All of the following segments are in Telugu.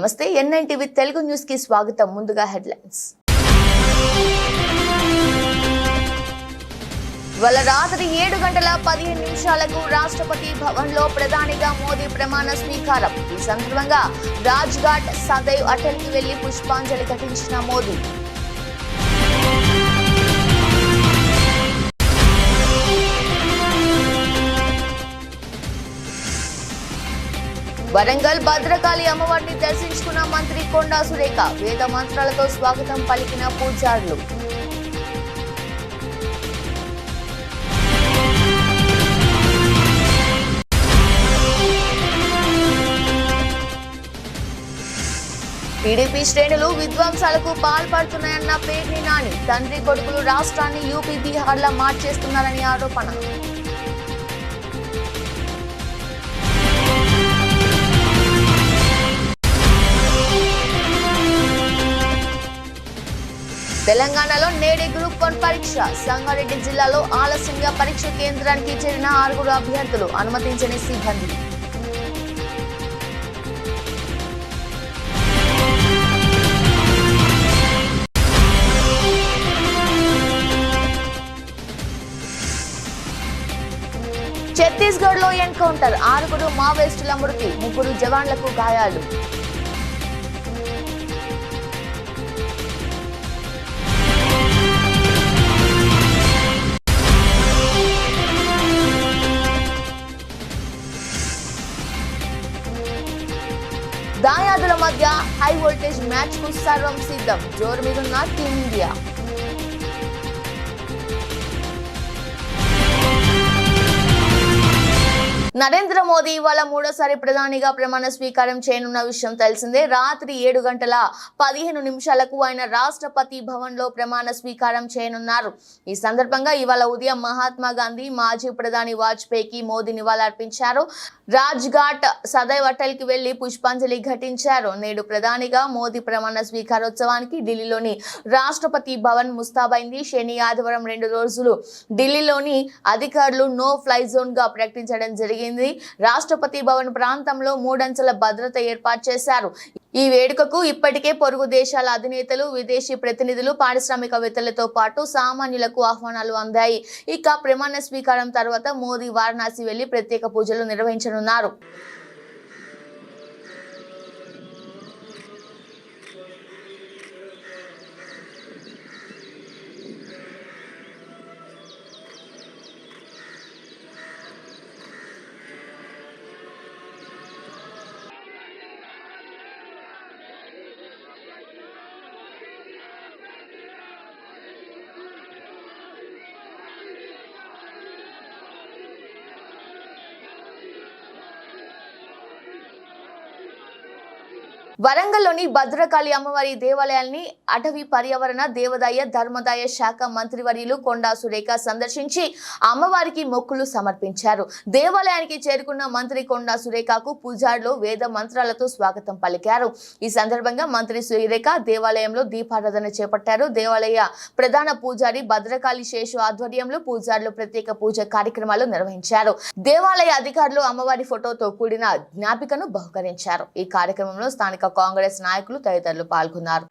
నమస్తే ఎన్ఎన్ టీవీ తెలుగు న్యూస్ కి స్వాగతం. ముందుగా హెడ్లైన్స్. ఇవాళ రాత్రి 7:15 రాష్ట్రపతి భవన్ లో ప్రధానిగా మోదీ ప్రమాణ స్వీకారం. ఈ సందర్భంగా రాజ్ ఘాట్ సదైవ్ అటల్ కి వెళ్లి పుష్పాంజలి ఘటించిన మోదీ. వరంగల్ భద్రకాళి అమ్మవారిని దర్శించుకున్న మంత్రి కొండా సురేఖ. వేద మంత్రాలతో స్వాగతం పలికిన పూజారులు. టీడీపీ శ్రేణులు విధ్వంసాలకు పాల్పడుతున్నాయన్న పేర్ని నాని. తండ్రి కొడుకులు రాష్ట్రాన్ని యూపీ బీహార్లా మార్చేస్తున్నారని ఆరోపణ. తెలంగాణలో నేడే గ్రూప్ 1 పరీక్ష. సంగారెడ్డి జిల్లాలో ఆలస్యంగా పరీక్ష కేంద్రానికి చేరిన 6 అభ్యర్థులు. అనుమతించని సిబ్బంది. ఛత్తీస్గఢ్ లో ఎన్కౌంటర్. 6 మావోయిస్టుల మృతి, 3 జవాన్లకు గాయాలు. దాయాదుల మధ్య హై వోల్టేజ్ మ్యాచ్ కు సర్వం సిద్ధం. జోరు మీదున్న టీమిండియా. నరేంద్ర మోదీ ఇవాళ 3వ ప్రధానిగా ప్రమాణ స్వీకారం చేయనున్న విషయం తెలిసిందే. రాత్రి 7:15 ఆయన రాష్ట్రపతి భవన్ లో ప్రమాణ స్వీకారం చేయనున్నారు. ఈ సందర్భంగా ఇవాళ ఉదయం మహాత్మా గాంధీ, మాజీ ప్రధాని వాజ్పేయికి మోదీ నివాళులర్పించారు. రాజ్ ఘాట్ సదైవ్ అటల్ కి వెళ్లి పుష్పాంజలి ఘటించారు. నేడు ప్రధానిగా మోదీ ప్రమాణ స్వీకారోత్సవానికి ఢిల్లీలోని రాష్ట్రపతి భవన్ ముస్తాబైంది. శని, ఆదివారం 2 రోజులు ఢిల్లీలోని అధికారులు నో ఫ్లై జోన్ గా ప్రకటించడం జరిగింది. రాష్ట్రపతి భవన్ ప్రాంతంలో 3 అంచెల భద్రత ఏర్పాటు చేశారు. ఈ వేడుకకు ఇప్పటికే పొరుగు దేశాల అధినేతలు, విదేశీ ప్రతినిధులు, పారిశ్రామికవేత్తలతో పాటు సామాన్యులకు ఆహ్వానాలు అందాయి. ఇక ప్రమాణ స్వీకారం తర్వాత మోదీ వారణాసి వెళ్లి ప్రత్యేక పూజలు నిర్వహించనున్నారు. వరంగల్లోని భద్రకాళి అమ్మవారి దేవాలయాన్ని అటవీ పర్యావరణ దేవాదాయ ధర్మదాయ శాఖ మంత్రివర్యులు కొండా సురేఖ సందర్శించి అమ్మవారికి మొక్కులు సమర్పించారు. దేవాలయానికి చేరుకున్న మంత్రి కొండా సురేఖకు పూజారులు వేద మంత్రాలతో స్వాగతం పలికారు. ఈ సందర్భంగా మంత్రి సురేఖ దేవాలయంలో దీపారాధన చేపట్టారు. దేవాలయ ప్రధాన పూజారి భద్రకాళి శేషు ఆధ్వర్యంలో పూజారులు ప్రత్యేక పూజ కార్యక్రమాలు నిర్వహించారు. దేవాలయ అధికారులు అమ్మవారి ఫోటోతో కూడిన జ్ఞాపికను బహుకరించారు. ఈ కార్యక్రమంలో స్థానిక కాంగ్రెస్ నాయకులు తదితరులు పాల్గొన్నారు.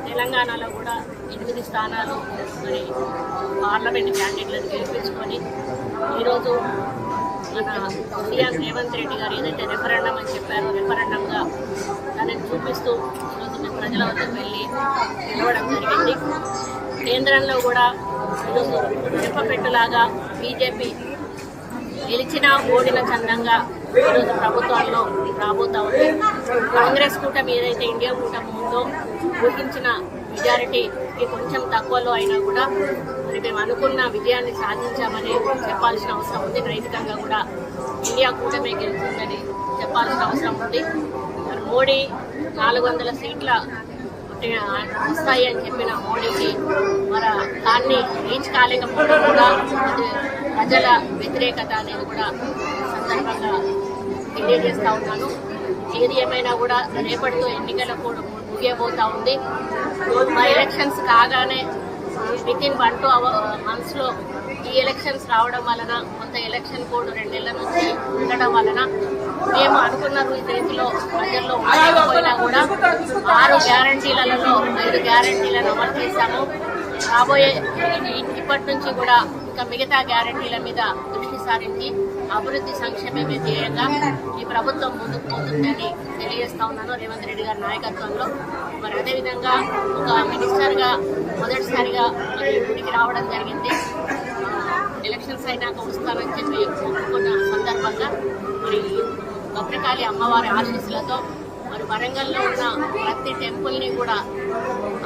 తెలంగాణలో కూడా 8 స్థానాలు మరి పార్లమెంట్ క్యాండిడేట్లను గెలిపించుకొని ఈరోజు మన సీఎం రేవంత్ రెడ్డి గారు ఏదైతే రెఫరెండం అని చెప్పారో రెఫరెండంగా దాన్ని చూపిస్తూ ఈరోజు మేము ప్రజల వద్దకు వెళ్ళి నిలవడం జరిగింది. కేంద్రంలో కూడా ఈరోజు చెప్పపెట్టులాగా బీజేపీ గెలిచిన ఓడిన చందంగా ఈరోజు ప్రభుత్వాల్లో రాబోతా ఉంది. కాంగ్రెస్ కూటమి ఏదైతే ఇండియా కూటమి ఉందో ఊహించిన మెజారిటీకి కొంచెం తక్కువలో అయినా కూడా మరి మేము అనుకున్న విజయాన్ని సాధించామని చెప్పాల్సిన అవసరం ఉంది. నైతికంగా కూడా ఇండియా కూటమి గెలుస్తుందని చెప్పాల్సిన అవసరం ఉంది. మరి మోడీ 400 సీట్ల వస్తాయి అని చెప్పిన మోడీకి మరి దాన్ని రీచ్ కాలేకపోవడం కూడా ప్రజల వ్యతిరేకత అనేది కూడా సందర్భంగా తెలియజేస్తా ఉన్నాను. ఏది ఏమైనా కూడా రేపటితో ఎన్నికల కూడా ముగియబోతా ఉంది. మా ఎలక్షన్స్ కాగానే విత్ ఇన్ 1 to 2 months ఈ ఎలక్షన్స్ రావడం వలన కొంత ఎలక్షన్ కోడ్ 2 నెలల నుంచి ఉండడం వలన మేము అనుకున్న రీతిలో ప్రజల్లో ఉండకపోయినా కూడా 6 గ్యారంటీలలో 5 గ్యారంటీలను అమలు చేశాము. రాబోయే ఇప్పటి నుంచి కూడా ఇంకా మిగతా గ్యారంటీల మీద దృష్టి సారించి అభివృద్ధి సంక్షేమమే ధ్యేయంగా ఈ ప్రభుత్వం ముందుకు పోతుందని తెలియజేస్తా ఉన్నాను రేవంత్ రెడ్డి గారి నాయకత్వంలో. మరి అదేవిధంగా ఒక మినిస్టర్గా మొదటిసారిగా మరి ఇంటికి రావడం జరిగింది. ఎలక్షన్స్ అయినాక వస్తానని చెప్పి ఒప్పుకున్న సందర్భంగా మరి భద్రకాళి అమ్మవారి ఆశీస్సులతో మరి వరంగల్లో ఉన్న ప్రతి టెంపుల్ని కూడా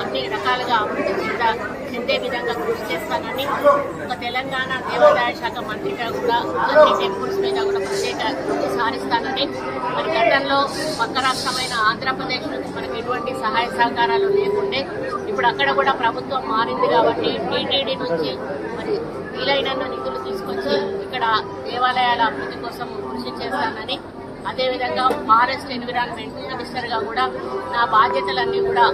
అన్ని రకాలుగా అభివృద్ధి చెందే విధంగా కృషి చేస్తానని, ఒక తెలంగాణ దేవాదాయ శాఖ మంత్రిగా కూడా అన్ని టెంపుల్స్ మీద కూడా ప్రత్యేక దృష్టి సారిస్తానని, మరి గతంలో పక్క రాష్ట్రమైన ఆంధ్రప్రదేశ్ నుంచి మనకు ఎటువంటి సహాయ సహకారాలు లేకుండే ఇప్పుడు అక్కడ కూడా ప్రభుత్వం మారింది కాబట్టి టీటీడీ నుంచి మరి వీలైనంత నిధులు తీసుకొచ్చి ఇక్కడ దేవాలయాల అభివృద్ధి కోసం కృషి చేస్తానని, అదేవిధంగా ఫారెస్ట్ ఎన్విరాన్మెంట్ మినిస్టర్గా కూడా నా బాధ్యతలన్నీ కూడా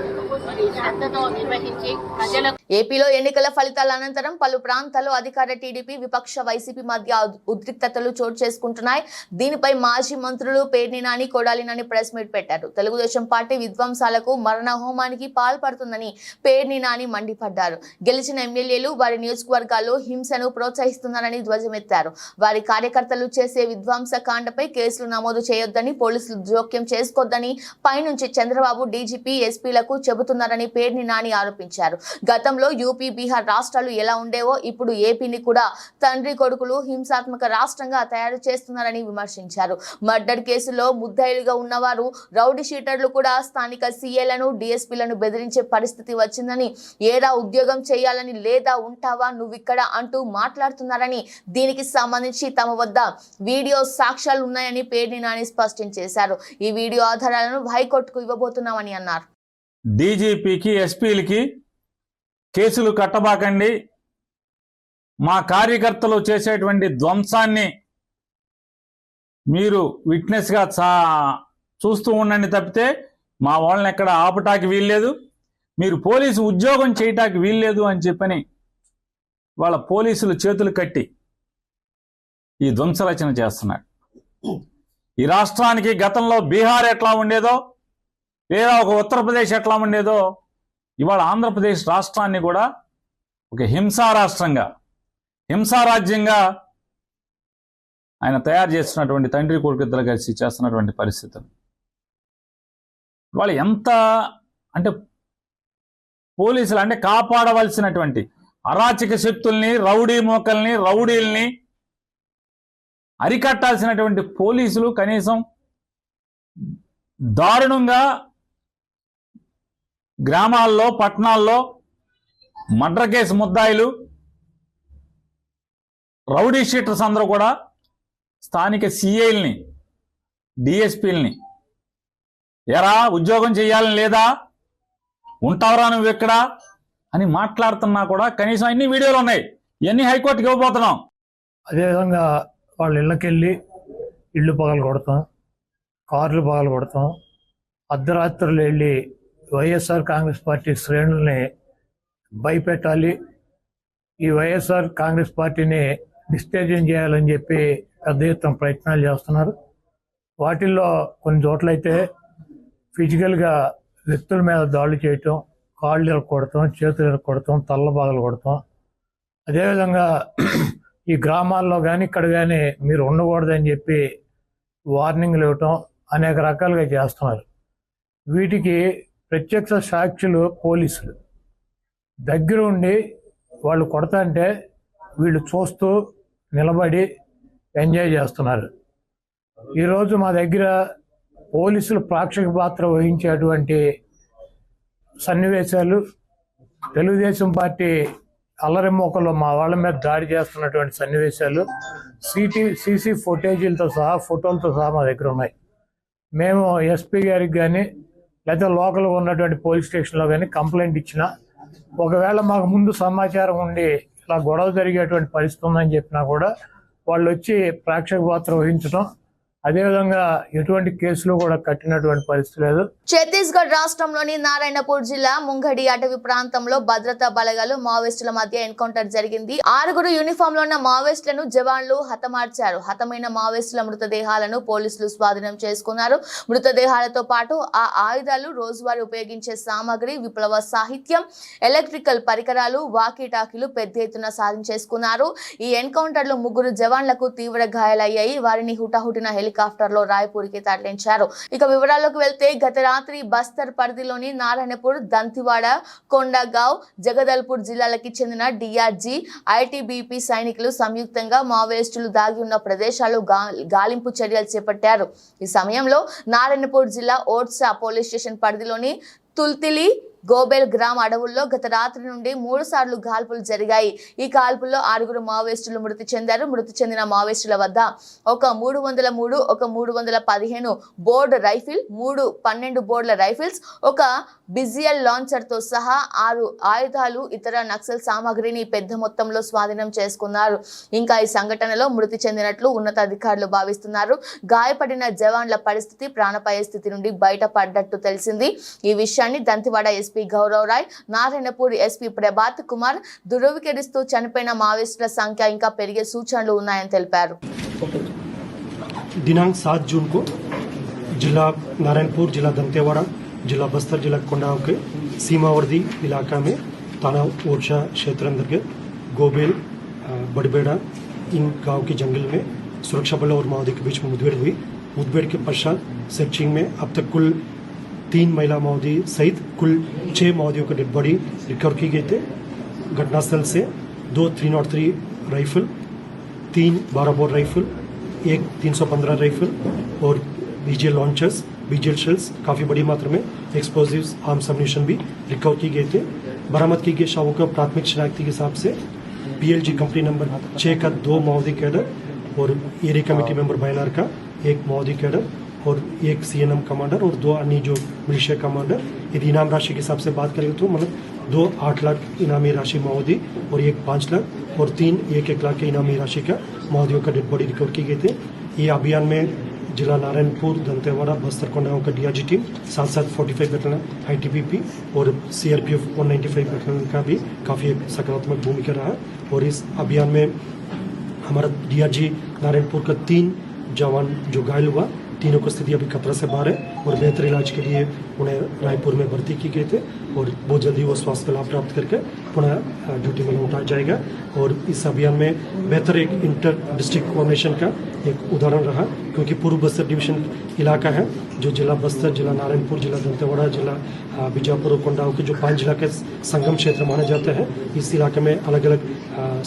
మరి శ్రద్ధతో నిర్వహించి ప్రజలకు. ఏపీలో ఎన్నికల ఫలితాల అనంతరం పలు ప్రాంతాల్లో అధికార టీడీపీ విపక్ష వైసీపీ మధ్య ఉద్రిక్తతలు చోటు చేసుకుంటున్నాయి. దీనిపై మాజీ మంత్రులు పేర్ని నాని, కొడాలి నాని ప్రెస్ మీట్ పెట్టారు. తెలుగుదేశం పార్టీ విధ్వంసాలకు మరణ హోమానికి పాల్పడుతుందని పేర్ని నాని మండిపడ్డారు. గెలిచిన ఎమ్మెల్యేలు వారి నియోజకవర్గాల్లో హింసను ప్రోత్సహిస్తున్నారని ధ్వజమెత్తారు. వారి కార్యకర్తలు చేసే విధ్వంస కాండపై కేసులు నమోదు చేయొద్దని, పోలీసులు జోక్యం చేసుకోవద్దని పైనుంచి చంద్రబాబు, డీజీపీ, ఎస్పీలకు చెబుతున్నారని పేర్ని నాని ఆరోపించారు. గతంలో యూపీ, బీహార్ రాష్ట్రాలు ఎలా ఉండేవో ఇప్పుడు ఏపీని కూడా తండ్రి కొడుకులు హింసాత్మక రాష్ట్రంగా తయారు చేస్తున్నారని విమర్శించారు. మర్డర్ కేసులో ముద్దాయిలుగా ఉన్నవారు రౌడీ షీటర్లు కూడా స్థానిక సీఏలను, డీఎస్పీలను బెదిరించే పరిస్థితి వచ్చిందని, ఏడా ఉద్యోగం చేయాలని లేదా ఉంటావా నువ్విక్కడ అంటూ మాట్లాడుతున్నారని, దీనికి సంబంధించి తమ వద్ద వీడియో సాక్ష్యాలు ఉన్నాయని పేర్ని నాని స్పష్టం చేశారు. ఈ వీడియో ఆధారాలను హైకోర్టుకు ఇవ్వబోతున్నామని అన్నారు. డీజీపీకి, ఎస్పీలకి కేసులు కట్టబాకండి, మా కార్యకర్తలు చేసేటువంటి ధ్వంసాన్ని మీరు విట్నెస్గా చూస్తూ ఉండండి తప్పితే మా వాళ్ళని ఎక్కడ ఆపటానికి వీల్లేదు, మీరు పోలీసు ఉద్యోగం చేయటానికి వీల్లేదు అని చెప్పని వాళ్ళ పోలీసులు చేతులు కట్టి ఈ ధ్వంసరచన చేస్తున్నారు. ఈ రాష్ట్రానికి గతంలో బీహార్ ఎట్లా ఉండేదో లేదా ఒక ఉత్తరప్రదేశ్ ఎట్లా ఉండేదో ఇవాళ ఆంధ్రప్రదేశ్ రాష్ట్రాన్ని కూడా ఒక హింసా రాష్ట్రంగా, హింసారాజ్యంగా ఆయన తయారు చేస్తున్నటువంటి తండ్రి కొడుకు ఇద్దరు కలిసి చేస్తున్నటువంటి పరిస్థితులు వాళ్ళు ఎంత అంటే పోలీసులు అంటే కాపాడవలసినటువంటి అరాచక శక్తుల్ని, రౌడీ మోకల్ని, రౌడీల్ని అరికట్టాల్సినటువంటి పోలీసులు కనీసం దారుణంగా గ్రామాల్లో, పట్టణాల్లో మర్డర్ కేసు ముద్దాయిలు, రౌడీ షీటర్స్ అందరూ కూడా స్థానిక సిఐల్ని, డిఎస్పీలని ఎరా ఉద్యోగం చేయాలని లేదా, ఉంటావరా నువ్వు ఎక్కడ అని మాట్లాడుతున్నా కూడా కనీసం అన్ని వీడియోలు ఉన్నాయి, ఇవన్నీ హైకోర్టుకి ఇవ్వబోతున్నాం. అదేవిధంగా వాళ్ళ ఇళ్ళకెళ్ళి ఇళ్ళు పగలు కొడతాం, కార్లు పగలు కొడతాం, అర్ధరాత్రులు వెళ్ళి వైఎస్ఆర్ కాంగ్రెస్ పార్టీ శ్రేణుల్ని భయపెట్టాలి, ఈ వైఎస్ఆర్ కాంగ్రెస్ పార్టీని డిస్టేజింగ్ చేయాలని చెప్పి పెద్ద ఎత్తున ప్రయత్నాలు చేస్తున్నారు. వాటిల్లో కొన్ని చోట్లయితే ఫిజికల్గా వ్యక్తుల మీద దాడులు చేయటం, కాళ్ళు ఇరక్కొడతాం, చేతులు ఇరక్కొడతాం, తల్ల బాగలు కొడతాం. అదేవిధంగా ఈ గ్రామాల్లో కానీ ఇక్కడ కానీ మీరు ఉండకూడదని చెప్పి వార్నింగ్లు ఇవ్వటం అనేక రకాలుగా చేస్తున్నారు. వీటికి ప్రత్యక్ష సాక్షులు పోలీసులు దగ్గర ఉండి వాళ్ళు కొడతాంటే వీళ్ళు చూస్తూ నిలబడి ఎంజాయ్ చేస్తున్నారు. ఈరోజు మా దగ్గర పోలీసులు ప్రేక్షక పాత్ర వహించేటువంటి సన్నివేశాలు, తెలుగుదేశం పార్టీ అల్లరిమోకలో మా వాళ్ళ మీద దాడి చేస్తున్నటువంటి సన్నివేశాలు సీసీ ఫుటేజీలతో సహా, ఫోటోలతో సహా మా దగ్గర ఉన్నాయి. మేము ఎస్పీ గారికి కానీ లేదా లోకల్గా ఉన్నటువంటి పోలీస్ స్టేషన్లో కానీ కంప్లైంట్ ఇచ్చినా, ఒకవేళ మాకు ముందు సమాచారం ఉండి ఇలా గొడవ జరిగేటువంటి పరిస్థితి ఉందని చెప్పినా కూడా వాళ్ళు వచ్చి ప్రేక్షక పాత్ర వహించడం, అదేవిధంగా ఎటువంటి కేసులు కూడా కట్టినటువంటి పరిస్థితి లేదు. ఛత్తీస్గఢ్ రాష్ట్రంలోని నారాయణపూర్ జిల్లా ముంగడి అటవీ ప్రాంతంలో భద్రతా బలగాలు మావోయిస్టుల మధ్య ఎన్కౌంటర్ జరిగింది. 6 యూనిఫామ్ లో ఉన్న మావోయిస్టులను జవాన్లు హతమార్చారు. హతమైన మావోయిస్టుల మృతదేహాలను పోలీసులు స్వాధీనం చేసుకున్నారు. మృతదేహాలతో పాటు ఆ ఆయుధాలు, రోజువారీ ఉపయోగించే సామాగ్రి, విప్లవ సాహిత్యం, ఎలక్ట్రికల్ పరికరాలు, వాకీటాకీలు పెద్ద ఎత్తున సాధించేసుకున్నారు. ఈ ఎన్కౌంటర్ లో 3 జవాన్లకు తీవ్ర గాయాలయ్యాయి. వారిని హుటాహుటిన హెలికాప్టర్ లో రాయ్పూర్కి తరలించారు. ఇక వివరాల్లోకి వెళ్తే గత రాత్రి బస్తర్ పరిధిలోని నారాయణపూర్, దంతివాడ, కొండగావ్, జగదల్పూర్ జిల్లాలకి చెందిన డిఆర్జీ, ఐటీబీపీ సైనికులు సంయుక్తంగా మావోయిస్టులు దాగి ఉన్న ప్రదేశాలు గాలింపు చర్యలు చేపట్టారు. ఈ సమయంలో నారాయణపూర్ జిల్లా ఓట్సా పోలీస్ స్టేషన్ పరిధిలోని తుల్తిలి, గోబెల్ గ్రామ అడవుల్లో గత రాత్రి నుండి 3 సార్లు కాల్పులు జరిగాయి. ఈ కాల్పుల్లో 6 మావోయిస్టులు మృతి చెందారు. మృతి చెందిన మావోయిస్టుల వద్ద ఒక 303, ఒక 315 బోర్డు రైఫిల్, 3 12 బోర్డుల రైఫిల్స్, ఒక బిజియల్ లాంచర్ తో సహా 6 ఆయుధాలు, ఇతర నక్సల్ సామాగ్రిని పెద్ద మొత్తంలో స్వాధీనం చేసుకున్నారు. ఇంకా ఈ సంఘటనలో మృతి చెందినట్లు ఉన్నతాధికారులు భావిస్తున్నారు. గాయపడిన జవాన్ల పరిస్థితి ప్రాణాపాయ స్థితి నుండి బయటపడ్డట్టు తెలిసింది. ఈ విషయాన్ని దంతివాడ ఎస్పీ గౌరవ్ రాయ్, నారాయణపూర్ ఎస్పీ ప్రభాత్ కుమార్ ధృవీకరిస్తూ చనిపోయిన మావోయిస్టుల సంఖ్య ఇంకా పెరిగే సూచనలు ఉన్నాయని తెలిపారు. दिनांक 7 जून को जिला नारायणपुर, जिला दंतेवाड़ा, जिला बस्तर, जिला कोंडागांव के सीमावर्ती इलाका में थाना ओरछा क्षेत्र अंतर्गत गोबेल, बड़बेड़ा इन गांव के जंगल में सुरक्षा बलों और माओवादी के बीच में मुठभेड़ हुई. मुठभेड़ के पश्चात सर्चिंग में अब तक कुल 3 महिला माओवादी सहित कुल 6 माओवादियों का डेड बॉडी रिकवर की गई थे. घटनास्थल से 2 303 राइफल, 3 12 बोर राइफल, 1 315 राइफल और बीजेल लॉन्चर्स, बीजेल शेल्स, काफ़ी बड़ी मात्रा में एक्सप्लोजिव्स, आर्म्स अम्यूनिशन भी रिकवर की गए थे. बरामद की गई शवों का प्राथमिक शनाख्ती के हिसाब से PLG कंपनी नंबर 6 का 2 माओवादी कैडर और एरिया कमेटी मेंबर बायनार का 1 माओवादी कैडर और 1 CNM कमांडर और 2 अन्य जो मिलिशिया कमांडर. यदि इनाम राशि के हिसाब से बात करेंगे तो मतलब 2 8 लाख इनामी राशि माओवादी और 1 5 लाख और 3 1 लाख के इनामी राशि का माओवादियों का डेड बॉडी रिकवर की गए थे. ये अभियान में जिला नारायणपुर, दंतेवाड़ा, बस्तर, कोंडागांव का DRG टीम, साथ 45 बैटलियन ITBP और CRPF 195 बैटलियन का भी काफ़ी एक सकारात्मक भूमिका रहा. और इस अभियान में हमारा DRG नारायणपुर का 3 जवान जो घायल हुआ, तीनों की स्थिति अभी खतरा से बाहर है और बेहतर इलाज के लिए उन्हें रायपुर में भर्ती की गए थे और बहुत जल्दी वो स्वास्थ्य लाभ प्राप्त करके पुनः ड्यूटी में लौटाया जाएगा. और इस अभियान में बेहतर एक इंटर डिस्ट्रिक्ट कोऑर्डिनेशन का एक उदाहरण रहा, क्योंकि पूर्व बस्तर डिवीजन इलाका है जो जिला बस्तर, जिला नारायणपुर, जिला दंतेवाड़ा, जिला बीजापुर और कोंडागांव के जो 5 जिला के संगम क्षेत्र माने जाते हैं. इस इलाके में अलग अलग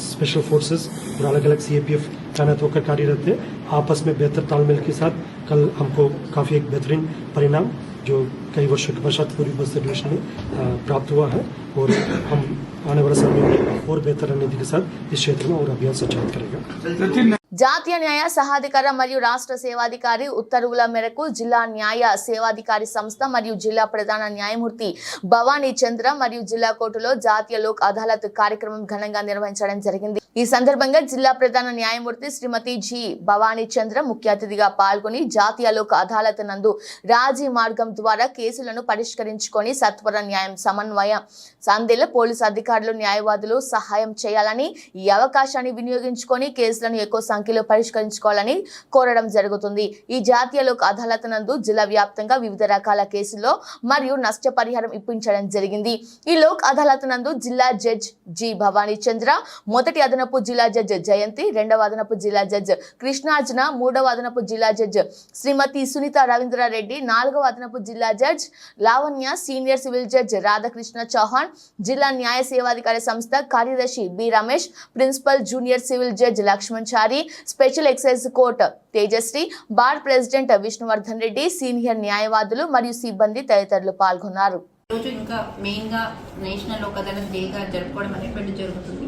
स्पेशल फोर्सेस और अलग अलग CAPF तैनात होकर कार्यरत थे. आपस में बेहतर तालमेल के साथ कल हमको काफ़ी एक बेहतरीन परिणाम जो कई वर्षों के पश्चात पूर्वी बस्तर डिवीजन में प्राप्त हुआ है. और हम आने वाले समय में और बेहतर रणनीति के साथ इस क्षेत्र में और अभियान संचालित करेगा. జాతీయ న్యాయ సహాధికార మరియు రాష్ట్ర సేవాధికారి ఉత్తర్వుల మేరకు జిల్లా న్యాయ సేవాధికారి సంస్థ మరియు జిల్లా ప్రధాన న్యాయమూర్తి భవానీ చంద్ర మరియు జిల్లా కోర్టులో జాతీయ లోక్ అదాలత్ కార్యక్రమం ఘనంగా నిర్వహించడం జరిగింది. ఈ సందర్భంగా జిల్లా ప్రధాన న్యాయమూర్తి శ్రీమతి జి భవానీ చంద్ర ముఖ్య అతిథిగా పాల్గొని జాతీయ లోక్ అదాలత్ నందు రాజీ మార్గం ద్వారా కేసులను పరిష్కరించుకొని సత్వర న్యాయం సమన్వయం సందేలా పోలీసు అధికారులు న్యాయవాదులు సహాయం చేయాలని, ఈ అవకాశాన్ని వినియోగించుకొని కేసులను ఎక్కువ సంఖ్యలో పరిష్కరించుకోవాలని కోరడం జరుగుతుంది. ఈ జాతీయ లోక్ అదాలత్ నందు జిల్లా వ్యాప్తంగా వివిధ రకాల కేసుల్లో మరియు నష్టపరిహారం ఇప్పించడం జరిగింది. ఈ లోక్ అదాలత్ నందు జిల్లా జడ్జ్ జి భవానీ చంద్ర, మొదటి అదనపు జిల్లా జడ్జ్ జయంతి, రెండవ అదనపు జిల్లా జడ్జ్ కృష్ణార్జున, మూడవ అదనపు జిల్లా జడ్జ్ శ్రీమతి సునీత రవీంద్రారెడ్డి, నాలుగవ అదనపు జిల్లా judge Lavanya, senior civil judge Radhakrishna Chauhan, జిల్లా న్యాయ సేవాధికారి సంస్థ కార్యదర్శి B Ramesh, principal junior civil judge Laxman చారి, special excise court Tejasri, bar president Vishnuvardhan Reddy, senior న్యాయవాదులు మరియు సిబ్బంది తదితరులు పాల్గొన్నారు. రోజు ఇంకా మెయిన్గా నేషనల్ లోక్ అదాలత్ డేగా జరుపుకోవడం అనేటువంటి జరుగుతుంది.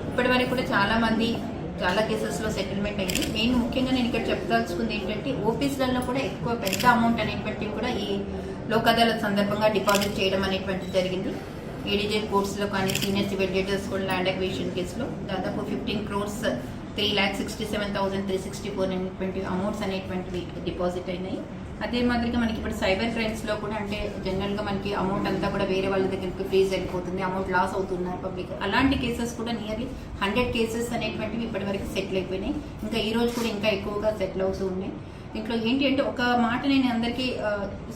ఇప్పటి వరకు కూడా చాలా కేసెస్లో సెటిల్మెంట్ అయింది. మెయిన్ ముఖ్యంగా నేను ఇక్కడ చెప్పదలుచుకుంది ఏంటంటే ఓపీస్లలో కూడా ఎక్కువ పెద్ద అమౌంట్ అనేటువంటివి కూడా ఈ లోక్ అదాలత్ సందర్భంగా డిపాజిట్ చేయడం అనేటువంటిది జరిగింది. ADJ కోర్ట్స్లో కానీ సీనియర్ సివిల్ జడ్జెస్ కూడా ల్యాండ్ అక్విజిషన్ కేసులో దాదాపు 15 crores 3,67,364 అనేటువంటి అమౌంట్స్ అనేటువంటివి డిపాజిట్ అయినాయి. అదే మాదిరిగా మనకి ఇప్పుడు సైబర్ క్రైమ్స్లో కూడా అంటే జనరల్గా మనకి అమౌంట్ అంతా కూడా వేరే వాళ్ళ దగ్గరికి ఫ్రీజ్ వెళ్ళిపోతుంది, అమౌంట్ లాస్ అవుతున్నారు పబ్లిక్. అలాంటి కేసెస్ కూడా నియర్లీ 100 కేసెస్ అనేటువంటివి ఇప్పటివరకు సెటిల్ అయిపోయినాయి. ఇంకా ఈ రోజు కూడా ఇంకా ఎక్కువగా సెటిల్ అవుతూ ఉన్నాయి. ఇంట్లో ఏంటి అంటే ఒక మాట నేను అందరికీ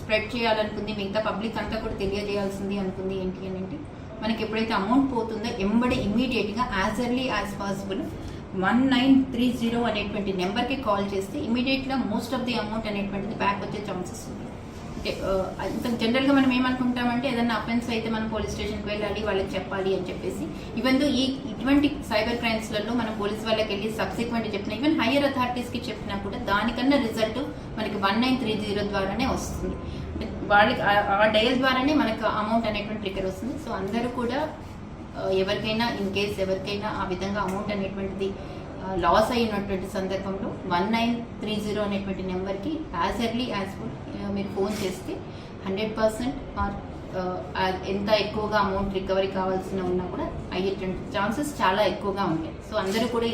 స్ప్రెడ్ చేయాలనుకుంది, మిగతా పబ్లిక్ అంతా కూడా తెలియజేయాల్సింది అనుకుంది ఏంటి అని అంటే, మనకి ఎప్పుడైతే అమౌంట్ పోతుందో ఎంబడే ఇమ్మీడియట్గా యాజ్ ఎర్లీ యాజ్ పాసిబుల్ 1930 అనేటువంటి నెంబర్కి కాల్ చేస్తే ఇమీడియట్గా మోస్ట్ ఆఫ్ ది అమౌంట్ అనేటువంటిది బ్యాక్ వచ్చే ఛాన్సెస్ ఉంది. అంటే జనరల్గా మనం ఏమనుకుంటామంటే ఏదైనా అఫెన్స్ అయితే మనం పోలీస్ స్టేషన్కి వెళ్ళాలి, వాళ్ళకి చెప్పాలి అని చెప్పేసి. ఈవెన్ ఇటువంటి సైబర్ క్రైమ్స్లలో మనం పోలీస్ వాళ్ళకి వెళ్ళి సబ్సిక్వెంట్ చెప్పినా, ఈవెన్ హయ్యర్ అథారిటీస్కి చెప్పినా కూడా దానికన్నా రిజల్ట్ మనకి 1930 ద్వారానే వస్తుంది. వాళ్ళకి ఆ డయల్ ద్వారానే మనకు అమౌంట్ అనేటువంటి ట్రిగర్ వస్తుంది. సో అందరూ కూడా ఎవరికైనా ఇన్ కేస్ ఎవరికైనా ఆ విధంగా అమౌంట్ అనేటువంటిది లాస్ అయినటువంటి సందర్భంలో 1930 అనేటువంటి నెంబర్కి యాజ్ ఎర్లీ యాజ్ మీరు ఫోన్ చేస్తే 100% ఆర్ ఎంత ఎక్కువగా అమౌంట్ రికవరీ కావాల్సిన ఉన్నా కూడా అయ్యేటువంటి ఛాన్సెస్ చాలా ఎక్కువగా ఉంటాయి. సో అందరూ కూడా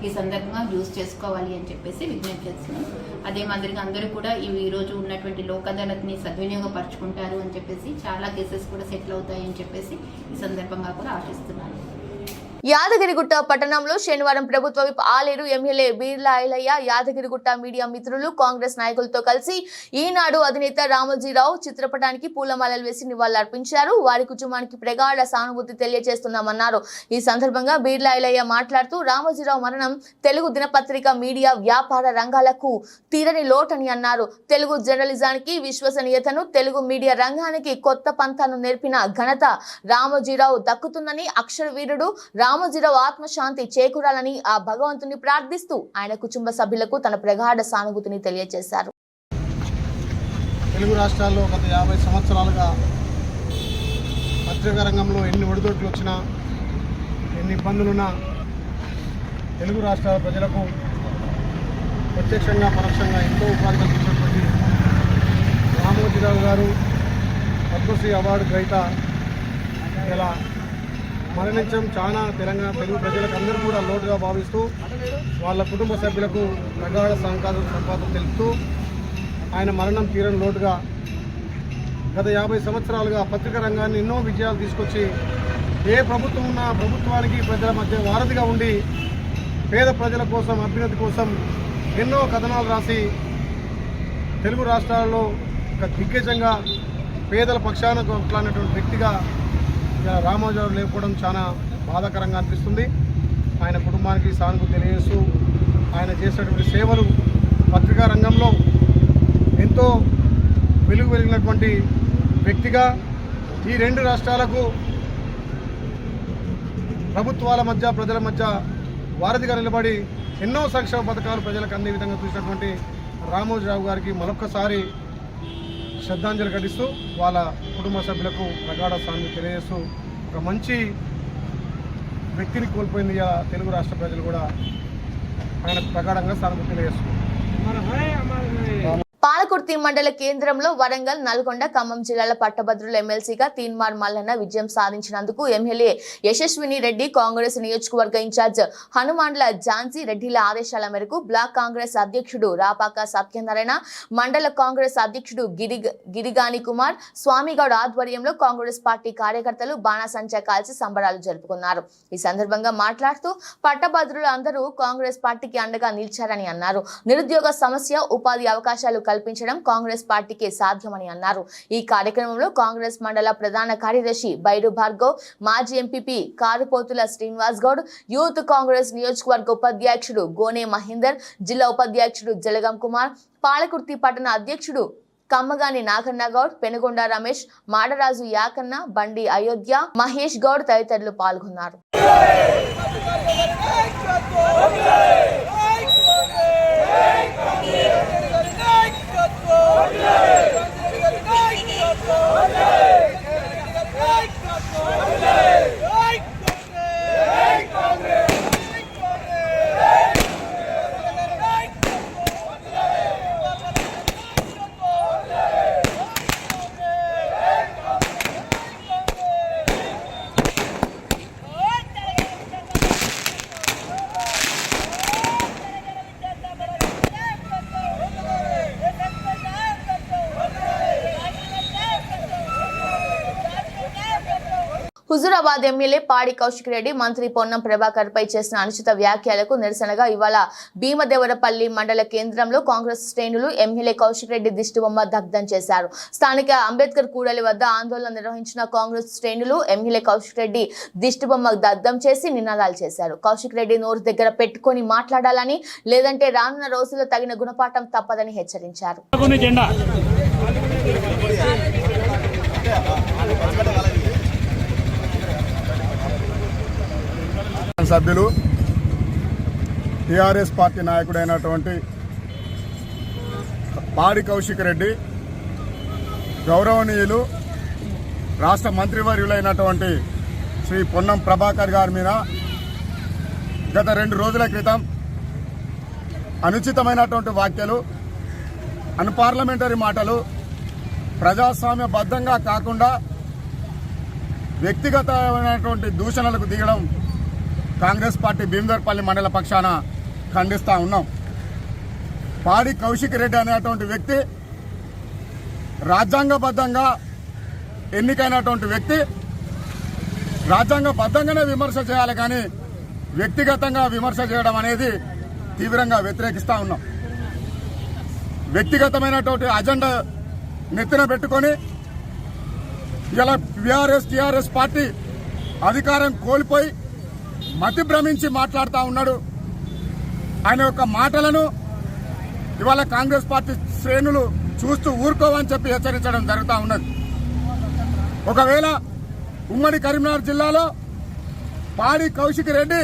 ఈ సందర్భంగా యూజ్ చేసుకోవాలి అని చెప్పేసి విజ్ఞప్తి చేస్తున్నాం. అదే మాదిరిగా అందరూ కూడా ఈరోజు ఉన్నటువంటి లోక్ అదాలత్ని సద్వినియోగపరచుకుంటారు అని చెప్పేసి, చాలా కేసెస్ కూడా సెటిల్ అవుతాయి అని చెప్పేసి ఈ సందర్భంగా కూడా ఆశిస్తున్నాను. యాదగిరిగుట్ట పట్టణంలో శనివారం ప్రభుత్వ whip Aleru MLA Beerla Ailaiah Yadagirigutta media మిత్రులు కాంగ్రెస్ నాయకులతో కలిసి ఈనాడు అధినేత రామోజీరావు చిత్రపటానికి పూలమాలలు వేసి నివాళులర్పించారు. వారి కుటుంబానికి ప్రగాఢ సానుభూతి తెలియజేస్తున్నామన్నారు. ఈ సందర్భంగా బీర్లా ఐలయ్య మాట్లాడుతూ రామోజీరావు మరణం తెలుగు దినపత్రిక మీడియా వ్యాపార రంగాలకు తీరని లోటని అన్నారు. తెలుగు జర్నలిజానికి విశ్వసనీయతను, తెలుగు మీడియా రంగానికి కొత్త పంథాను నేర్పిన ఘనత రామోజీరావు దక్కుతుందని, అక్షర వీరుడు రామోజీరావు ఆత్మశాంతి చేకూరాలని ఆ భగవంతుని ప్రార్థిస్తూ ఆయన కుటుంబ సభ్యులకు తన ప్రగాఢ సానుభూతిని తెలియజేశారు. తెలుగు రాష్ట్రాల్లో గత 50 సంవత్సరాలుగా పత్రికా రంగంలో ఎన్ని ఒడిదొడుకులు వచ్చినా, ఎన్ని ఇబ్బందులున్నా తెలుగు రాష్ట్రాల ప్రజలకు ప్రత్యక్షంగా పరోక్షంగా ఎంతో ఉపాధి కల్పించినటువంటి రామోజీరావు గారు పద్మశ్రీ అవార్డు గ్రహీత ఇలా మరణించడం చాలా తెలుగు ప్రజలకు అందరూ కూడా లోటుగా భావిస్తూ వాళ్ళ కుటుంబ సభ్యులకు ప్రగాఢ సంపాదన తెలుపుతూ ఆయన మరణం తీరని లోటుగా గత 50 సంవత్సరాలుగా పత్రికా రంగాన్ని ఎన్నో విజయాలు తీసుకొచ్చి ఏ ప్రభుత్వం ఉన్నా ప్రభుత్వానికి ప్రజల మధ్య వారధిగా ఉండి పేద ప్రజల కోసం, అభ్యున్నతి కోసం ఎన్నో కథనాలు రాసి తెలుగు రాష్ట్రాల్లో ఒక దిగ్గజంగా పేదల పక్షాన కొట్లాడినటువంటి వ్యక్తిగా రామోజీరావు లేకపోవడం చాలా బాధాకరంగా అనిపిస్తుంది. ఆయన కుటుంబానికి సానుభూతి తెలియజేస్తూ ఆయన చేసినటువంటి సేవలు పత్రికా రంగంలో ఎంతో వెలిగినటువంటి వ్యక్తిగా ఈ 2 రాష్ట్రాలకు ప్రభుత్వాల మధ్య, ప్రజల మధ్య వారధిగా నిలబడి ఎన్నో సంక్షేమ పథకాలు ప్రజలకు అందే విధంగా చూసినటువంటి రామోజీరావు గారికి మరొక్కసారి శ్రద్ధాంజలి ఘటిస్తూ వాళ్ళ కుటుంబ సభ్యులకు ప్రగాఢ సానుభూతి తెలియజేస్తూ ఒక మంచి వ్యక్తిని కోల్పోయింది తెలుగు రాష్ట్ర ప్రజలు కూడా ఆయనకు ప్రగాఢంగా సానుభూతి తెలియజేస్తున్నారు. పాలకుర్తి మండల కేంద్రంలో వరంగల్, నల్గొండ, ఖమ్మం జిల్లాల పట్టభద్రుల ఎమ్మెల్సీగా తీన్మార్ మల్లన్న విజయం సాధించినందుకు ఎమ్మెల్యే యశస్విని రెడ్డి, కాంగ్రెస్ నియోజకవర్గ ఇన్ఛార్జ్ హనుమాండ్ల ఝాన్సీ రెడ్డిల ఆదేశాల మేరకు బ్లాక్ కాంగ్రెస్ అధ్యక్షుడు రాపాక సత్యనారాయణ, మండల కాంగ్రెస్ అధ్యక్షుడు గిరిగాని కుమార్ స్వామిగౌడ్ ఆధ్వర్యంలో కాంగ్రెస్ పార్టీ కార్యకర్తలు బాణాసంచా కాల్చి సంబరాలు జరుపుకున్నారు. ఈ సందర్భంగా మాట్లాడుతూ పట్టభద్రులు అందరూ కాంగ్రెస్ పార్టీకి అండగా నిలిచారని అన్నారు. నిరుద్యోగ సమస్య, ఉపాధి అవకాశాలు కల్పించడం కాంగ్రెస్ పార్టీకే సాధ్యమని అన్నారు. ఈ కార్యక్రమంలో కాంగ్రెస్ మండల ప్రధాన కార్యదర్శి బైరు భార్గవ్, మాజీ ఎంపీపీ కారుపోతుల శ్రీనివాస్ గౌడ్, యూత్ కాంగ్రెస్ నియోజకవర్గ ఉపాధ్యక్షుడు గోనే మహేందర్, జిల్లా ఉపాధ్యక్షుడు జలగం కుమార్, పాలకుర్తి పట్టణ అధ్యక్షుడు కమ్మగాని నాగన్న గౌడ్, పెనుగొండ రమేష్, మాడరాజు యాకన్న, బండి అయోధ్య, మహేష్ గౌడ్ తదితరులు పాల్గొన్నారు. హుజూరాబాద్ ఎమ్మెల్యే పాడి కౌశిక్ రెడ్డి మంత్రి పొన్నం ప్రభాకర్ పై చేసిన అనుచిత వ్యాఖ్యలకు నిరసనగా ఇవాళ భీమదేవరపల్లి మండల కేంద్రంలో కాంగ్రెస్ శ్రేణులు ఎమ్మెల్యే కౌశిక్ రెడ్డి దిష్టిబొమ్మ దగ్ధం చేశారు. స్థానిక అంబేద్కర్ కూడలి వద్ద ఆందోళన నిర్వహించిన కాంగ్రెస్ శ్రేణులు ఎమ్మెల్యే కౌశిక్ రెడ్డి దిష్టిబొమ్మ దగ్ధం చేసి నినాదాలు చేశారు. కౌశిక్ రెడ్డి నోరు దగ్గర పెట్టుకొని మాట్లాడాలని, లేదంటే రానున్న రోజుల్లో తగిన గుణపాఠం తప్పదని హెచ్చరించారు. సభ్యులు టీఆర్ఎస్ పార్టీ నాయకుడైనటువంటి పాడి కౌశిక్ రెడ్డి, గౌరవనీయులు రాష్ట్ర మంత్రివర్యులైనటువంటి శ్రీ పొన్నం ప్రభాకర్ గారి మీద గత 2 రోజుల క్రితం అనుచితమైనటువంటి వ్యాఖ్యలు, అన్పార్లమెంటరీ మాటలు, ప్రజాస్వామ్యబద్ధంగా కాకుండా వ్యక్తిగతమైనటువంటి దూషణలకు దిగడం కాంగ్రెస్ పార్టీ భీమదేవరపల్లి మండల పక్షాన ఖండిస్తూ ఉన్నాం. పాడి కౌశిక్ రెడ్డి అనేటువంటి వ్యక్తి రాజ్యాంగబద్ధంగా ఎన్నికైనటువంటి వ్యక్తి. రాజ్యాంగబద్ధంగానే విమర్శ చేయాలి, కానీ వ్యక్తిగతంగా విమర్శ చేయడం అనేది తీవ్రంగా వ్యతిరేకిస్తూ ఉన్నాం. వ్యక్తిగతమైనటువంటి అజెండా నెత్తిన పెట్టుకొని ఇలా టీఆర్ఎస్ పార్టీ అధికారం కోల్పోయి మతి భ్రమించి మాట్లాడుతూ ఉన్నాడు. ఆయన యొక్క మాటలను ఇవాళ కాంగ్రెస్ పార్టీ శ్రేణులు చూస్తూ ఊరుకోవని చెప్పి హెచ్చరించడం జరుగుతూ ఉన్నది. ఒకవేళ ఉమ్మడి కరీంనగర్ జిల్లాలో పాడి కౌశిక్ రెడ్డి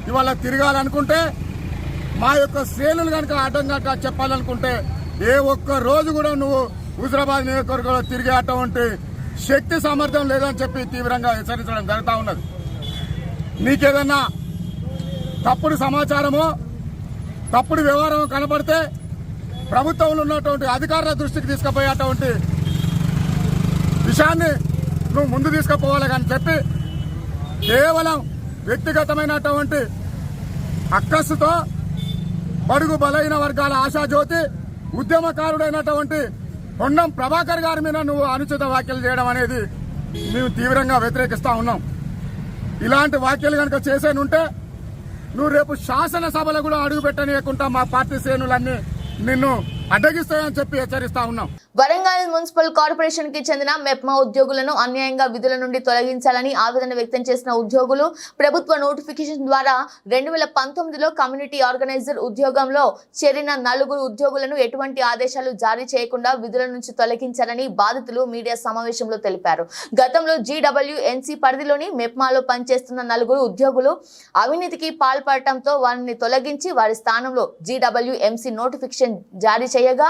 ఇవాళ తిరగాలనుకుంటే, మా యొక్క శ్రేణులు కనుక అడ్డంగా చెప్పాలనుకుంటే, ఏ ఒక్క రోజు కూడా నువ్వు హుజూరాబాద్ నియోజకవర్గంలో తిరిగే అటువంటి శక్తి సామర్థ్యం లేదని చెప్పి తీవ్రంగా హెచ్చరించడం జరుగుతూ ఉన్నది. నీకేదన్నా తప్పుడు సమాచారమో తప్పుడు వ్యవహారం కనబడితే ప్రభుత్వంలో ఉన్నటువంటి అధికారుల దృష్టికి తీసుకుపోయేటువంటి విషయాన్ని నువ్వు ముందు తీసుకుపోవాలి కానీ చెప్పి కేవలం వ్యక్తిగతమైనటువంటి అక్కస్సుతో బడుగు బలైన వర్గాల ఆశాజ్యోతి ఉద్యమకారుడైనటువంటి పొన్నం ప్రభాకర్ గారి మీద నువ్వు అనుచిత వ్యాఖ్యలు చేయడం అనేది మేము తీవ్రంగా వ్యతిరేకిస్తూ ఉన్నాం. ఇలాంటి వ్యాఖ్యలు కనుక చేసేనుంటే నువ్వు రేపు శాసనసభలో కూడా అడుగు పెట్టనీయకుండా మా పార్టీ శ్రేణులన్నీ నిన్ను అడ్డగిస్తాయని చెప్పి హెచ్చరిస్తా ఉన్నాం. వరంగల్ మున్సిపల్ కార్పొరేషన్ కి చెందిన మెప్మా ఉద్యోగులను అన్యాయంగా విధుల నుండి తొలగించాలని ఆవేదన వ్యక్తం చేసిన ఉద్యోగులు ప్రభుత్వ నోటిఫికేషన్ ద్వారా 2019లో కమ్యూనిటీ ఆర్గనైజర్ ఉద్యోగంలో చేరిన 4 ఉద్యోగులను ఎటువంటి ఆదేశాలు జారీ చేయకుండా విధుల నుంచి తొలగించారని బాధితులు మీడియా సమావేశంలో తెలిపారు. గతంలో GWNC పరిధిలోని మెప్మాలో పనిచేస్తున్న 4 ఉద్యోగులు అవినీతికి పాల్పడటంతో వారిని తొలగించి వారి స్థానంలో GWMC నోటిఫికేషన్ జారీ చేయగా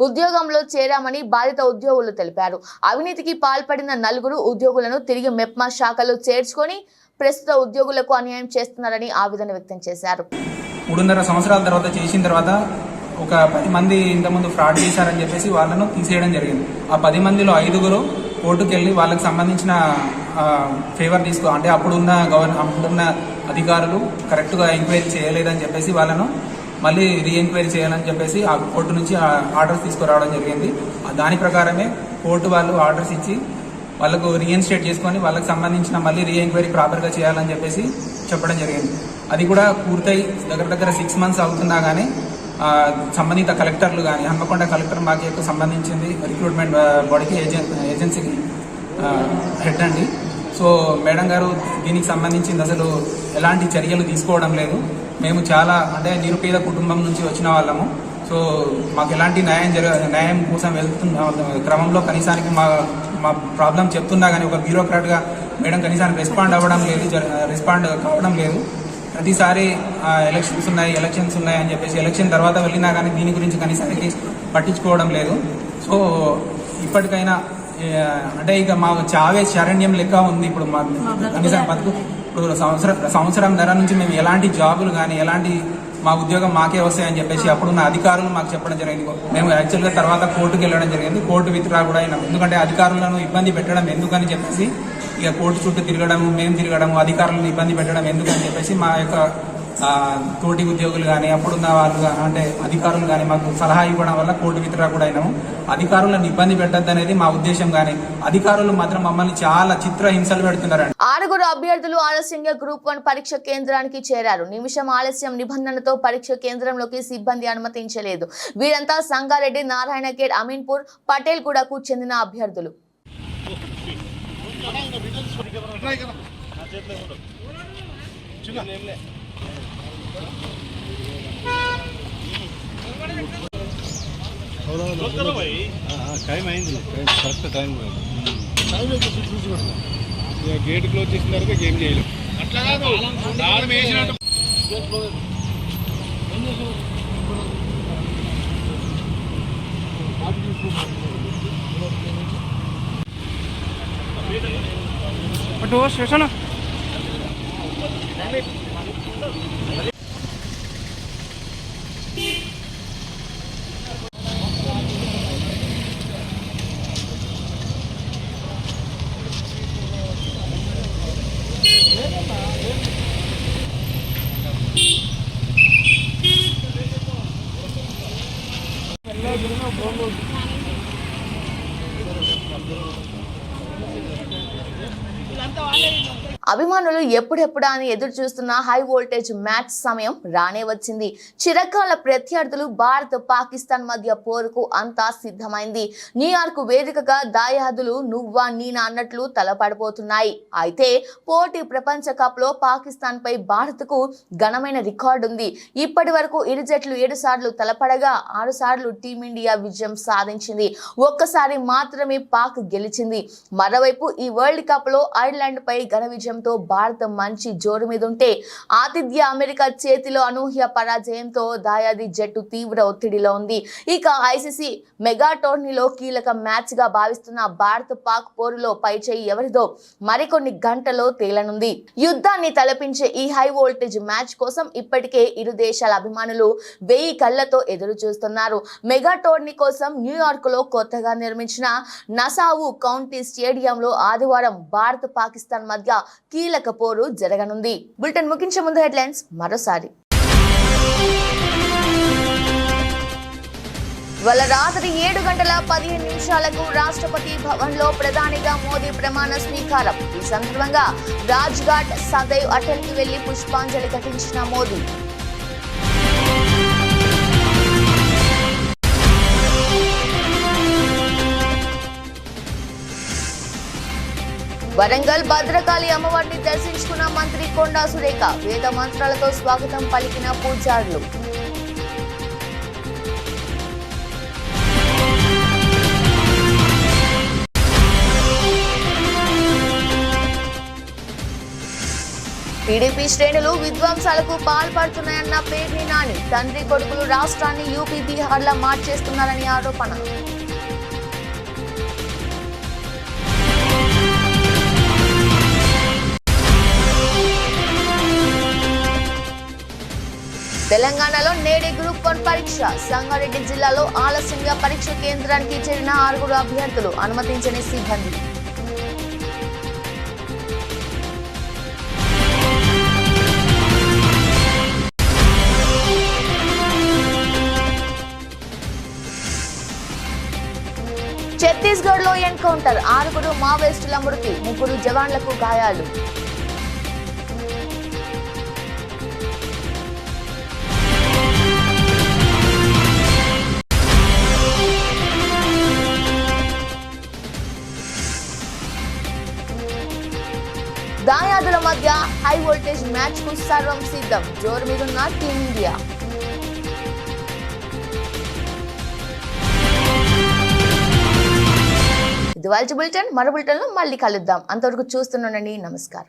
ఉద్యోగంలో చేరామని బాధిత ఉద్యోగులు తెలిపారు. అవినీతికి పాల్పడిన 4 ఉద్యోగులను తిరిగి మెప్మా శాఖలో చేర్చుకొని ప్రస్తుత ఉద్యోగులకు అన్యాయం చేస్తున్నారని ఆవేదన వ్యక్తం చేశారు. 3.5 సంవత్సరాల తర్వాత చేసిన తర్వాత ఒక 10 మంది ఇంతకుముందు ఫ్రాడ్ చేశారని చెప్పేసి వాళ్ళను తీసేయడం జరిగింది. ఆ 10 మందిలో 5 కోర్టుకు వెళ్ళి వాళ్ళకి సంబంధించిన ఫేవర్ అంటే అప్పుడున్న అధికారులు కరెక్ట్గా ఎంక్వైరీ చేయలేదని చెప్పేసి వాళ్ళను మళ్ళీ రీఎంక్వైరీ చేయాలని చెప్పేసి ఆ కోర్టు నుంచి ఆర్డర్స్ తీసుకురావడం జరిగింది. దాని ప్రకారమే కోర్టు వాళ్ళు ఆర్డర్స్ ఇచ్చి వాళ్ళకు రీఎన్స్టేట్ చేసుకొని వాళ్ళకి సంబంధించిన మళ్ళీ రీఎంక్వైరీ ప్రాపర్గా చేయాలని చెప్పేసి చెప్పడం జరిగింది. అది కూడా పూర్తయి దగ్గర 6 మంత్స్ అవుతున్నా కానీ సంబంధిత కలెక్టర్లు కానీ హన్మకొండ కలెక్టర్ మాకు సంబంధించింది రిక్రూట్మెంట్ బాడీకి ఏజెన్సీకి హెడ్ అండి. సో మేడం గారు దీనికి సంబంధించింది అసలు ఎలాంటి చర్యలు తీసుకోవడం లేదు. మేము చాలా నిరుపేద కుటుంబం నుంచి వచ్చిన వాళ్ళము. సో మాకు ఎలాంటి న్యాయం కోసం వెళ్తున్న క్రమంలో కనీసానికి మా ప్రాబ్లం చెప్తున్నా కానీ ఒక బ్యూరోక్రాట్గా మేడం కనీసానికి రెస్పాండ్ కావడం లేదు. ప్రతిసారి ఎలక్షన్స్ ఉన్నాయి అని చెప్పేసి ఎలక్షన్ తర్వాత వెళ్ళినా కానీ దీని గురించి కనీసానికి పట్టించుకోవడం లేదు. సో ఇప్పటికైనా ఇక మా చావే శరణ్యం లెక్క ఉంది. ఇప్పుడు మా కనీసం బతుకు ఇప్పుడు సంవత్సరం ధర నుంచి మేము ఎలాంటి జాబులు కానీ ఎలాంటి మా ఉద్యోగం మాకే వస్తాయని చెప్పేసి అప్పుడున్న అధికారులు మాకు చెప్పడం జరిగింది. మేము యాక్చువల్గా తర్వాత కోర్టుకు వెళ్ళడం జరిగింది. కోర్టు విత్డ్రా కూడా అయినాం. ఎందుకంటే అధికారులను ఇబ్బంది పెట్టడం ఎందుకని చెప్పేసి ఇక కోర్టు చుట్టూ తిరగడం, మేము తిరగడం, అధికారులను ఇబ్బంది పెట్టడం ఎందుకని చెప్పేసి మా యొక్క తోటి ఉద్యోగులు కానీ అప్పుడున్న వాళ్ళు అంటే అధికారులు కానీ మాకు సలహా ఇవ్వడం వల్ల కోర్టు విత్డ్రా కూడా అయినాము. అధికారులను ఇబ్బంది పెట్టద్దు అనేది మా ఉద్దేశం, కానీ అధికారులు మాత్రం మమ్మల్ని చాలా చిత్రహింసలు పెడుతున్నారండి. 6 అభ్యర్థులు ఆలస్యంగా గ్రూప్ 1 పరీక్ష కేంద్రానికి చేరారు. నిమిషం ఆలస్యం నిబంధనతో పరీక్ష కేంద్రంలోకి సిబ్బంది అనుమతించలేదు. వీరంతా సంగారెడ్డి, నారాయణఖేడ్, అమీన్పూర్, పటేల్ గూడకు చెందిన అభ్యర్థులు. గేట్ క్లోజ్ చేసిన తర్వాత గేమ్ చేయలేదు. అట్లా కాదు, స్టేషన్ అభిమానులు ఎప్పుడెప్పుడా అని ఎదురు చూస్తున్న హై వోల్టేజ్ మ్యాచ్ సమయం రానే వచ్చింది. చిరకాల ప్రత్యర్థులు భారత్, పాకిస్తాన్ మధ్య పోరుకు అంతా సిద్ధమైంది. న్యూయార్క్ వేదికగా దాయాదులు నువ్వా నీనా అన్నట్లు తలపడిపోతున్నాయి. అయితే పోటీ ప్రపంచ కప్ లో పాకిస్తాన్ పై భారత్ కు ఘనమైన రికార్డు ఉంది. ఇప్పటి వరకు ఇరు జట్లు 7 సార్లు తలపడగా 6 సార్లు టీమిండియా విజయం సాధించింది. ఒక్కసారి మాత్రమే పాక్ గెలిచింది. మరోవైపు ఈ వరల్డ్ కప్ లో ఐర్లాండ్ పై ఘన విజయంతో భారత్ మంచి జోరు మీద ఉంటే, ఆతిథ్య అమెరికా చేతిలో అనూహ్య పరాజయంతో దాయాది జట్టు తీవ్ర ఒత్తిడిలో ఉంది. ఇక ఐసీసీ మెగా టోర్నీలో కీలక మ్యాచ్ గా భావిస్తున్న భారత్ పాక్ పోరులో పైచేయి ఎవరిదో మరికొన్ని గంటల్లో తేలనుంది. యుద్ధాన్ని తలపించే ఈ హై వోల్టేజ్ మ్యాచ్ కోసం ఇప్పటికే ఇరు దేశాల అభిమానులు 1000 కళ్లతో ఎదురు చూస్తున్నారు. మెగా టోర్నీ కోసం న్యూయార్క్ లో కొత్తగా నిర్మించిన నసావు కౌంటీ స్టేడియంలో ఆదివారం భారత్, పాకిస్తాన్ మధ్య కీలక పోరు జరగనుంది. బులెటిన్ ముగించే ముందు హెడ్లైన్స్ మరోసారి. ఇవాళ రాత్రి 7 గంటల 15 నిమిషాలకు రాష్ట్రపతి భవన్ లో ప్రధానిగా మోదీ ప్రమాణ స్వీకారం. ఈ సందర్భంగా రాజ్ ఘాట్, సదైవ్ అటల్ కి వెళ్లి పుష్పాంజలి ఘటించిన మోదీ. వరంగల్ భద్రకాళి అమ్మవారిని దర్శించుకున్న మంత్రి కొండా సురేఖ. వేద మంత్రాలతో స్వాగతం పలికిన పూజారులు. టీడీపీ శ్రేణులు విధ్వంసాలకు పాల్పడుతున్నాయన్న పేర్ని నాని. తండ్రి కొడుకులు రాష్ట్రాన్ని యూపీ, బీహార్లా మార్చేస్తున్నారని ఆరోపణ. తెలంగాణలో నేడే గ్రూప్ 1 పరీక్ష. సంగారెడ్డి జిల్లాలో ఆలస్యంగా పరీక్ష కేంద్రానికి చేరిన 6 అభ్యర్థులు, అనుమతించని సిబ్బంది. ఛత్తీస్గఢ్ లో ఎన్కౌంటర్. 6 మావోయిస్టుల మృతి, 3 జవాన్లకు గాయాలు. దాయాదుల మధ్య హై వోల్టేజ్ మ్యాచ్ కు సర్వం సిద్ధం. జోరు మీదున్న టీమిండియా. ఇది వాళ్ళ బులెటిన్. మరో బులెటిన్ లో మళ్ళీ కలుద్దాం. అంతవరకు చూస్తుండండి. నమస్కారం.